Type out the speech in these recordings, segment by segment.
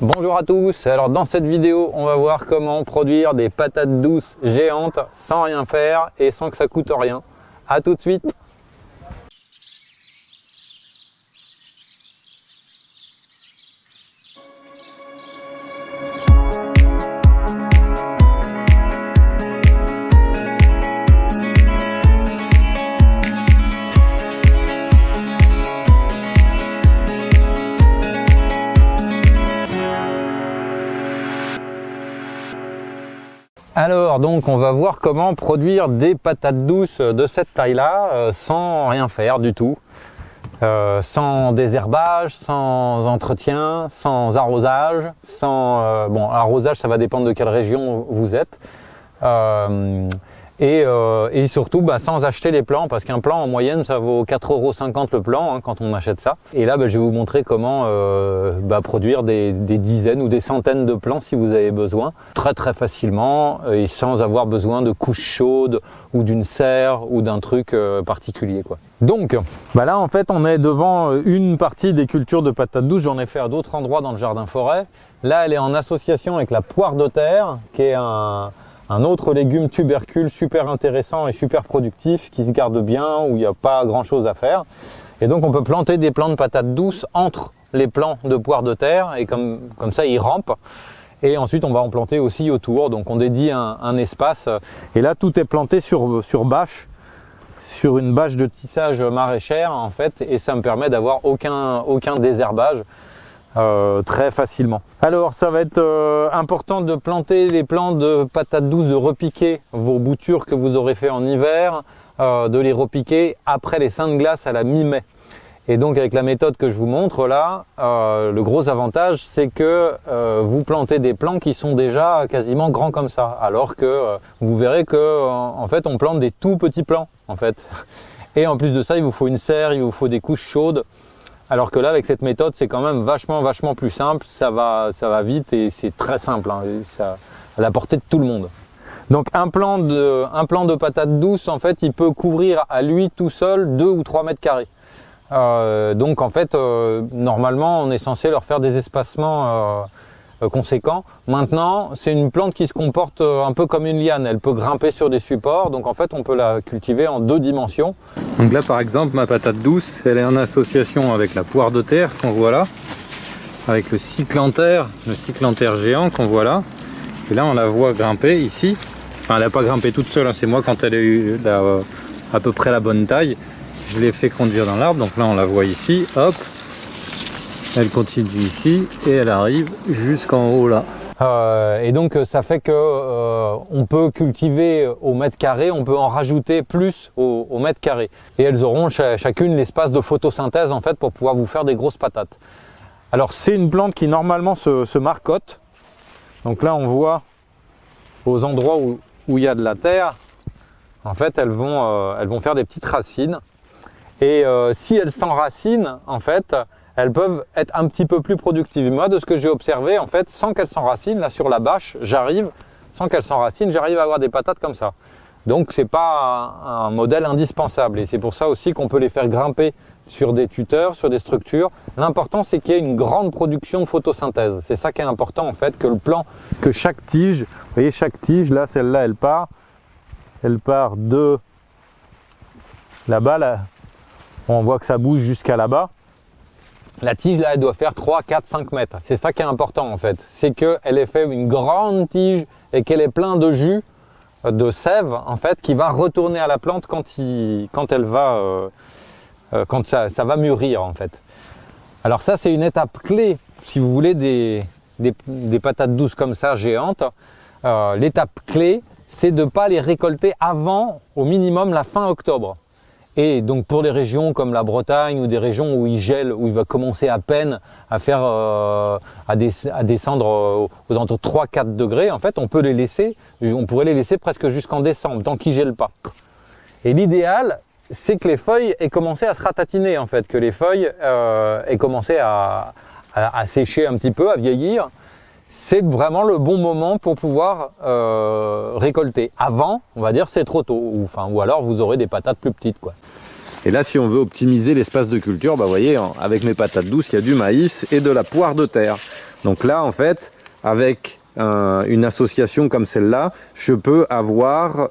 Bonjour à tous, alors dans cette vidéo on va voir comment produire des patates douces géantes sans rien faire et sans que ça coûte rien. A tout de suite. Alors donc on va voir comment produire des patates douces de cette taille là sans rien faire du tout, sans désherbage, sans entretien, sans arrosage, sans bon, arrosage ça va dépendre de quelle région vous êtes, et surtout sans acheter les plants, parce qu'un plant en moyenne ça vaut 4,50 € le plant quand on achète ça. Et là je vais vous montrer comment produire des dizaines ou des centaines de plants si vous avez besoin, très facilement et sans avoir besoin de couches chaudes ou d'une serre ou d'un truc particulier quoi. Donc là en fait on est devant une partie des cultures de patates douces. J'en ai fait à d'autres endroits dans le jardin forêt. Là elle est en association avec la poire de terre, qui est un autre légume tubercule super intéressant et super productif, qui se garde bien, où il n'y a pas grand chose à faire. Et donc on peut planter des plants de patates douces entre les plants de poire de terre, et comme ça ils rampent. Et ensuite on va en planter aussi autour, donc on dédie un espace. Et là tout est planté sur bâche, sur une bâche de tissage maraîchère en fait, et ça me permet d'avoir aucun désherbage. Très facilement. Alors ça va être important de planter les plants de patates douces, de repiquer vos boutures que vous aurez fait en hiver, de les repiquer après les seins de glace à la mi-mai. Et donc avec la méthode que je vous montre là, le gros avantage c'est que vous plantez des plants qui sont déjà quasiment grands comme ça, alors que vous verrez que en fait on plante des tout petits plants en fait. Et en plus de ça il vous faut une serre, il vous faut des couches chaudes. Alors que là, avec cette méthode, c'est quand même vachement plus simple, ça va vite et c'est très simple, ça, à la portée de tout le monde. Donc un plant de patates douces, en fait, il peut couvrir à lui tout seul 2 ou 3 mètres carrés. Donc en fait, normalement, on est censé leur faire des espacements conséquents. Maintenant, c'est une plante qui se comporte un peu comme une liane, elle peut grimper sur des supports, donc en fait, on peut la cultiver en 2 dimensions. Donc là par exemple ma patate douce elle est en association avec la poire de terre qu'on voit là, avec le cyclanthère géant qu'on voit là, et là on la voit grimper ici, enfin elle n'a pas grimpé toute seule, c'est moi quand elle a eu à peu près la bonne taille, je l'ai fait conduire dans l'arbre, donc là on la voit ici, hop, elle continue ici et elle arrive jusqu'en haut là. Et donc ça fait que on peut cultiver au mètre carré, on peut en rajouter plus au mètre carré. Et elles auront chacune l'espace de photosynthèse en fait pour pouvoir vous faire des grosses patates. Alors c'est une plante qui normalement se marcotte. Donc là on voit aux endroits où il y a de la terre, en fait elles vont faire des petites racines. Et si elles s'enracinent en fait, elles peuvent être un petit peu plus productives. Moi, de ce que j'ai observé, en fait, sans qu'elles s'enracinent, là sur la bâche, sans qu'elles s'enracinent, j'arrive à avoir des patates comme ça. Donc, c'est pas un modèle indispensable. Et c'est pour ça aussi qu'on peut les faire grimper sur des tuteurs, sur des structures. L'important, c'est qu'il y ait une grande production de photosynthèse. C'est ça qui est important, en fait, que chaque tige, vous voyez, chaque tige, là, celle-là, elle part de là-bas, là. On voit que ça bouge jusqu'à là-bas. La tige là elle doit faire 3, 4, 5 mètres. C'est ça qui est important en fait. C'est qu'elle ait fait une grande tige et qu'elle ait plein de jus, de sève en fait, qui va retourner à la plante quand ça va mûrir en fait. Alors ça c'est une étape clé si vous voulez des patates douces comme ça géantes. L'étape clé c'est de ne pas les récolter avant au minimum la fin octobre. Et donc pour des régions comme la Bretagne ou des régions où il gèle, où il va commencer à peine à faire à descendre aux alentours de 3-4 degrés, en fait on pourrait les laisser presque jusqu'en décembre, tant qu'ils gèlent pas. Et l'idéal, c'est que les feuilles aient commencé à se ratatiner en fait, que les feuilles aient commencé à sécher un petit peu, à vieillir. C'est vraiment le bon moment pour pouvoir récolter. Avant, on va dire, c'est trop tôt, ou alors vous aurez des patates plus petites quoi. Et là, si on veut optimiser l'espace de culture, bah, vous voyez, avec mes patates douces, il y a du maïs et de la poire de terre. Donc là, en fait, avec une association comme celle-là, je peux avoir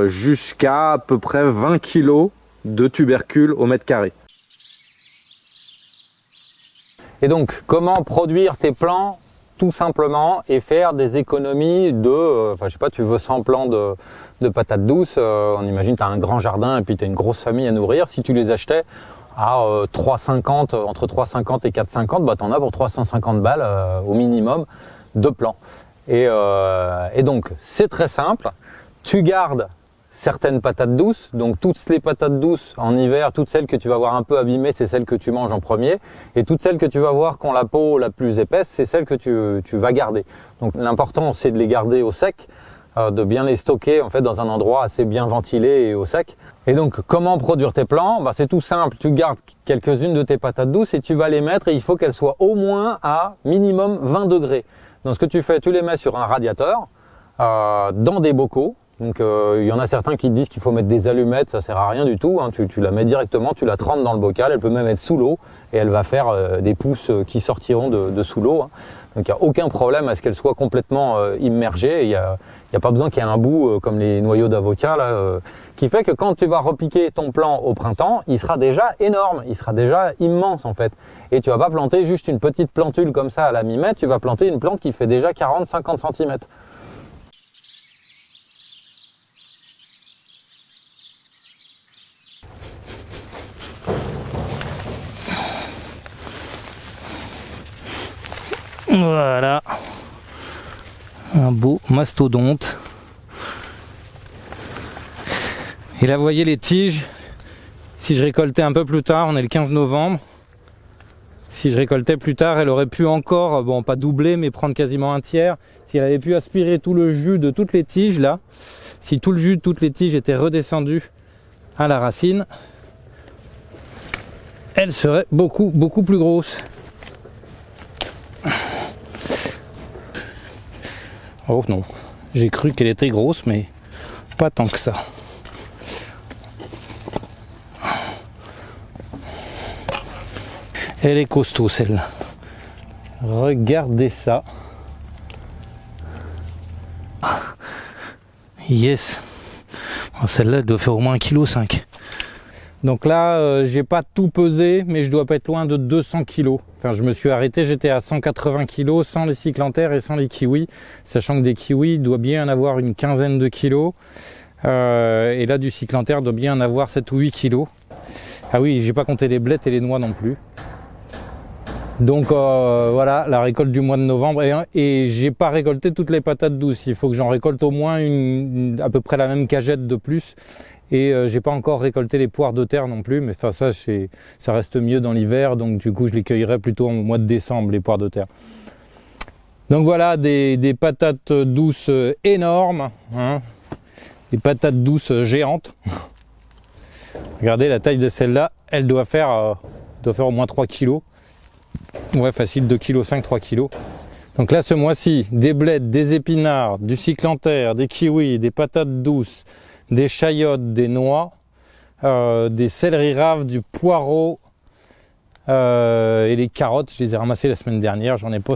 jusqu'à à peu près 20 kg de tubercules au mètre carré. Et donc, comment produire tes plants tout simplement et faire des économies de, enfin je sais pas, tu veux 100 plants de patates douces, on imagine tu as un grand jardin et puis tu as une grosse famille à nourrir, si tu les achetais à 3,50, entre 3,50 et 4,50, bah tu en as pour 350 balles au minimum de plants. Et donc c'est très simple, tu gardes certaines patates douces, donc toutes les patates douces en hiver, toutes celles que tu vas voir un peu abîmées, c'est celles que tu manges en premier, et toutes celles que tu vas voir qui ont la peau la plus épaisse, c'est celles que tu vas garder. Donc l'important c'est de les garder au sec, de bien les stocker en fait dans un endroit assez bien ventilé et au sec. Et donc comment produire tes plants? Bah, c'est tout simple, tu gardes quelques-unes de tes patates douces et tu vas les mettre, et il faut qu'elles soient au moins à minimum 20 degrés. Donc ce que tu fais, tu les mets sur un radiateur, dans des bocaux. Donc il y en a certains qui disent qu'il faut mettre des allumettes, ça sert à rien du tout, hein. Tu la mets directement, tu la trempes dans le bocal, elle peut même être sous l'eau et elle va faire des pousses qui sortiront de sous l'eau, hein. Donc il n'y a aucun problème à ce qu'elle soit complètement immergée. Il n'y a pas besoin qu'il y ait un bout comme les noyaux d'avocat là, qui fait que quand tu vas repiquer ton plant au printemps, il sera déjà énorme, il sera déjà immense en fait. Et tu vas pas planter juste une petite plantule comme ça à la mi-mètre, tu vas planter une plante qui fait déjà 40-50 cm. Voilà, un beau mastodonte. Et là vous voyez les tiges, si je récoltais un peu plus tard, on est le 15 novembre, si je récoltais plus tard, elle aurait pu encore, bon pas doubler mais prendre quasiment un tiers, si elle avait pu aspirer tout le jus de toutes les tiges là, si tout le jus de toutes les tiges était redescendu à la racine, elle serait beaucoup plus grosse. Oh non, j'ai cru qu'elle était grosse, mais pas tant que ça. Elle est costaud celle-là. Regardez ça. Yes. Celle-là, elle doit faire au moins 1,5 kg. Donc là, j'ai pas tout pesé, mais je dois pas être loin de 200 kg. Enfin, je me suis arrêté, j'étais à 180 kg sans les cyclanthères et sans les kiwis, sachant que des kiwis, il doit bien en avoir une quinzaine de kilos. Et là, du cyclanthère doit bien en avoir 7 ou 8 kg. Ah oui, j'ai pas compté les blettes et les noix non plus. Donc voilà, la récolte du mois de novembre. Et j'ai pas récolté toutes les patates douces. Il faut que j'en récolte au moins à peu près la même cagette de plus. Et j'ai pas encore récolté les poires de terre non plus, mais enfin ça reste mieux dans l'hiver, donc du coup je les cueillerai plutôt au mois de décembre, les poires de terre. Donc voilà, des patates douces énormes, hein, des patates douces géantes. Regardez la taille de celle-là, elle doit faire au moins 3 kg. Ouais, facile, 2,5 kg, 3 kg. Donc là ce mois-ci, des blettes, des épinards, du cyclanthère, des kiwis, des patates douces, des chayotes, des noix, des céleri raves, du poireau et les carottes. Je les ai ramassées la semaine dernière, j'en ai pas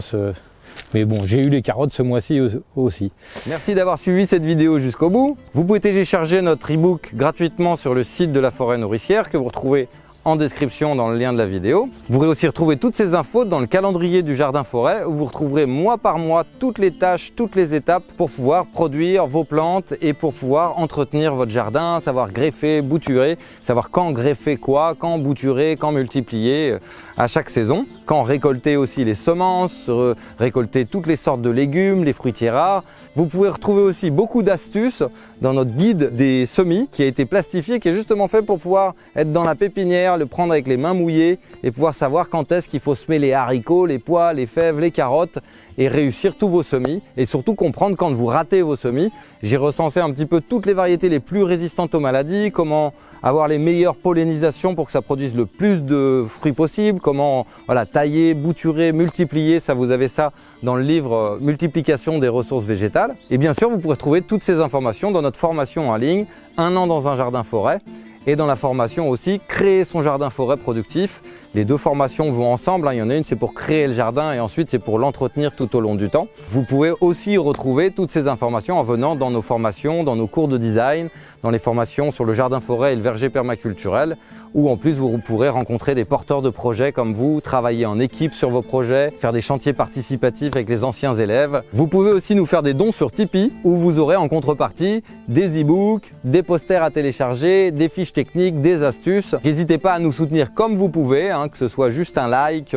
mais bon, j'ai eu les carottes ce mois-ci aussi. Merci d'avoir suivi cette vidéo jusqu'au bout. Vous pouvez télécharger notre e-book gratuitement sur le site de la Forêt Nourricière que vous retrouvez en description dans le lien de la vidéo. Vous pourrez aussi retrouver toutes ces infos dans le calendrier du Jardin Forêt où vous retrouverez mois par mois toutes les tâches, toutes les étapes pour pouvoir produire vos plantes et pour pouvoir entretenir votre jardin, savoir greffer, bouturer, savoir quand greffer quoi, quand bouturer, quand multiplier à chaque saison, quand récolter aussi les semences, récolter toutes les sortes de légumes, les fruitiers rares. Vous pouvez retrouver aussi beaucoup d'astuces dans notre guide des semis qui a été plastifié, qui est justement fait pour pouvoir être dans la pépinière, le prendre avec les mains mouillées et pouvoir savoir quand est-ce qu'il faut semer les haricots, les pois, les fèves, les carottes et réussir tous vos semis et surtout comprendre quand vous ratez vos semis. J'ai recensé un petit peu toutes les variétés les plus résistantes aux maladies, comment avoir les meilleures pollinisations pour que ça produise le plus de fruits possible, comment tailler, bouturer, multiplier, ça vous avez ça dans le livre Multiplication des ressources végétales. Et bien sûr, vous pourrez trouver toutes ces informations dans notre formation en ligne, 1 an dans un jardin forêt. Et dans la formation aussi, créer son jardin forêt productif. Les deux formations vont ensemble, hein. Il y en a une c'est pour créer le jardin et ensuite c'est pour l'entretenir tout au long du temps. Vous pouvez aussi retrouver toutes ces informations en venant dans nos formations, dans nos cours de design, dans les formations sur le jardin forêt et le verger permaculturel, où en plus vous pourrez rencontrer des porteurs de projets comme vous, travailler en équipe sur vos projets, faire des chantiers participatifs avec les anciens élèves. Vous pouvez aussi nous faire des dons sur Tipeee, où vous aurez en contrepartie des e-books, des posters à télécharger, des fiches techniques, des astuces. N'hésitez pas à nous soutenir comme vous pouvez, hein, que ce soit juste un like,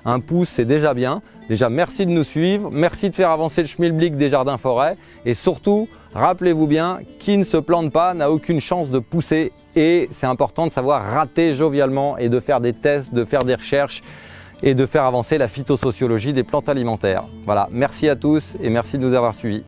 un pouce, c'est déjà bien. Déjà, merci de nous suivre, merci de faire avancer le schmilblick des jardins forêts et surtout, rappelez-vous bien, qui ne se plante pas n'a aucune chance de pousser et c'est important de savoir rater jovialement et de faire des tests, de faire des recherches et de faire avancer la phytosociologie des plantes alimentaires. Voilà, merci à tous et merci de nous avoir suivis.